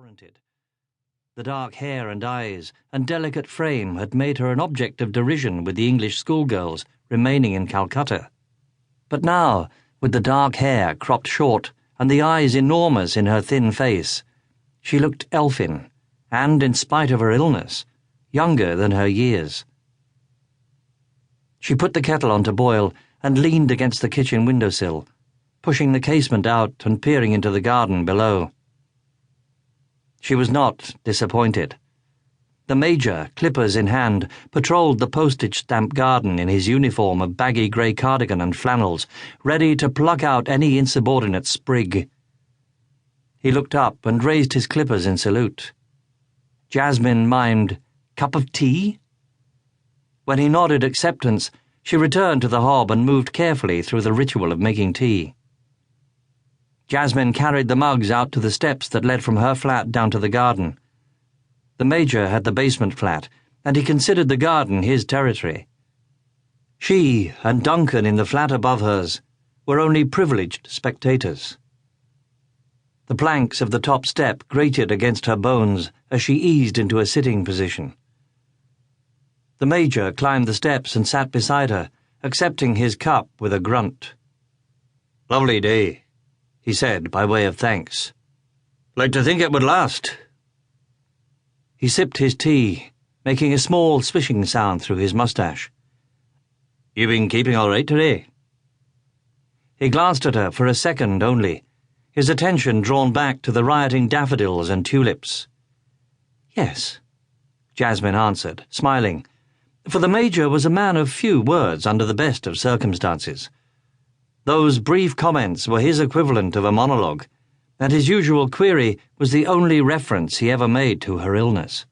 warranted. The dark hair and eyes and delicate frame had made her an object of derision with the English schoolgirls remaining in Calcutta. But now, with the dark hair cropped short and the eyes enormous in her thin face, she looked elfin and, in spite of her illness, younger than her years. She put the kettle on to boil and leaned against the kitchen windowsill, pushing the casement out and peering into the garden below. She was not disappointed. The Major, clippers in hand, patrolled the postage-stamp garden in his uniform of baggy grey cardigan and flannels, ready to pluck out any insubordinate sprig. He looked up and raised his clippers in salute. Jasmine mimed, "Cup of tea?" When he nodded acceptance, she returned to the hob and moved carefully through the ritual of making tea. Jasmine carried the mugs out to the steps that led from her flat down to the garden. The Major had the basement flat, and he considered the garden his territory. She and Duncan in the flat above hers were only privileged spectators. The planks of the top step grated against her bones as she eased into a sitting position. The Major climbed the steps and sat beside her, accepting his cup with a grunt. "Lovely day," he said by way of thanks. "Like to think it would last." He sipped his tea, making a small swishing sound through his moustache. "You been keeping all right today?" He glanced at her for a second only, his attention drawn back to the rioting daffodils and tulips. "Yes," Jasmine answered, smiling, for the Major was a man of few words under the best of circumstances. Those brief comments were his equivalent of a monologue, and his usual query was the only reference he ever made to her illness.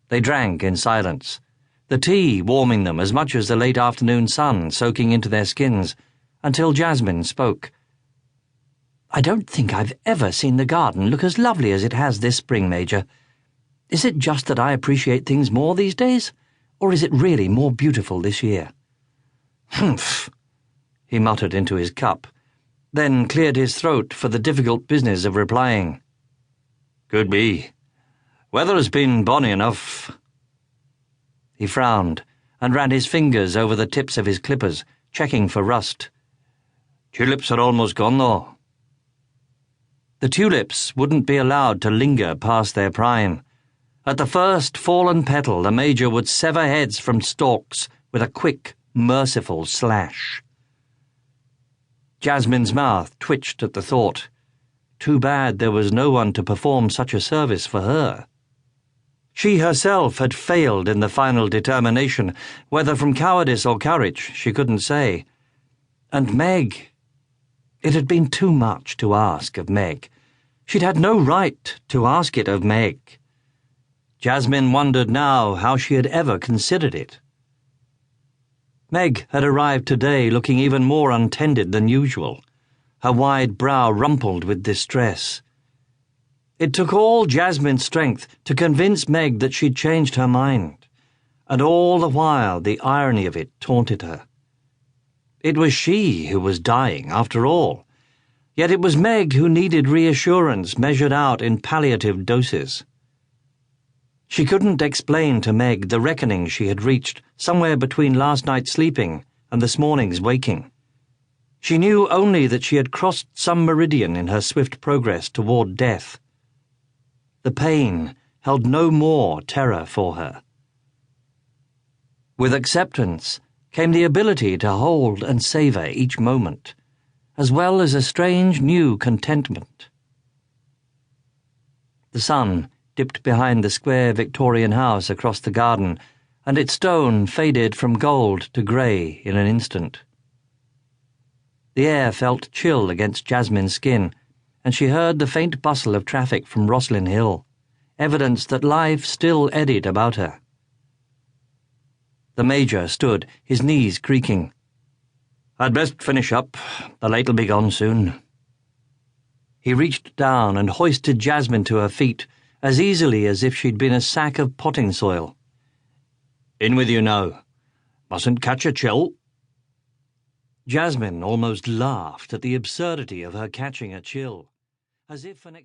They drank in silence, the tea warming them as much as the late afternoon sun soaking into their skins, until Jasmine spoke. "I don't think I've ever seen the garden look as lovely as it has this spring, Major. Is it just that I appreciate things more these days, or is it really more beautiful this year?" "Humph," he muttered into his cup, then cleared his throat for the difficult business of replying. "Could be. Weather's been bonny enough." He frowned and ran his fingers over the tips of his clippers, checking for rust. "Tulips are almost gone, though." The tulips wouldn't be allowed to linger past their prime. At the first fallen petal, the Major would sever heads from stalks with a quick, merciful slash. Jasmine's mouth twitched at the thought. Too bad there was no one to perform such a service for her. She herself had failed in the final determination, whether from cowardice or courage, she couldn't say. And Meg... It had been too much to ask of Meg. She'd had no right to ask it of Meg. Jasmine wondered now how she had ever considered it. Meg had arrived today looking even more untended than usual, her wide brow rumpled with distress. It took all Jasmine's strength to convince Meg that she'd changed her mind, and all the while the irony of it taunted her. It was she who was dying, after all, yet it was Meg who needed reassurance measured out in palliative doses. She couldn't explain to Meg the reckoning she had reached somewhere between last night's sleeping and this morning's waking. She knew only that she had crossed some meridian in her swift progress toward death. The pain held no more terror for her. With acceptance came the ability to hold and savor each moment, as well as a strange new contentment. The sun dipped behind the square Victorian house across the garden, and its stone faded from gold to grey in an instant. The air felt chill against Jasmine's skin, and she heard the faint bustle of traffic from Roslyn Hill, evidence that life still eddied about her. The Major stood, his knees creaking. "I'd best finish up. The light'll be gone soon." He reached down and hoisted Jasmine to her feet, as easily as if she'd been a sack of potting soil. "In with you now. Mustn't catch a chill." Jasmine almost laughed at the absurdity of her catching a chill, as if an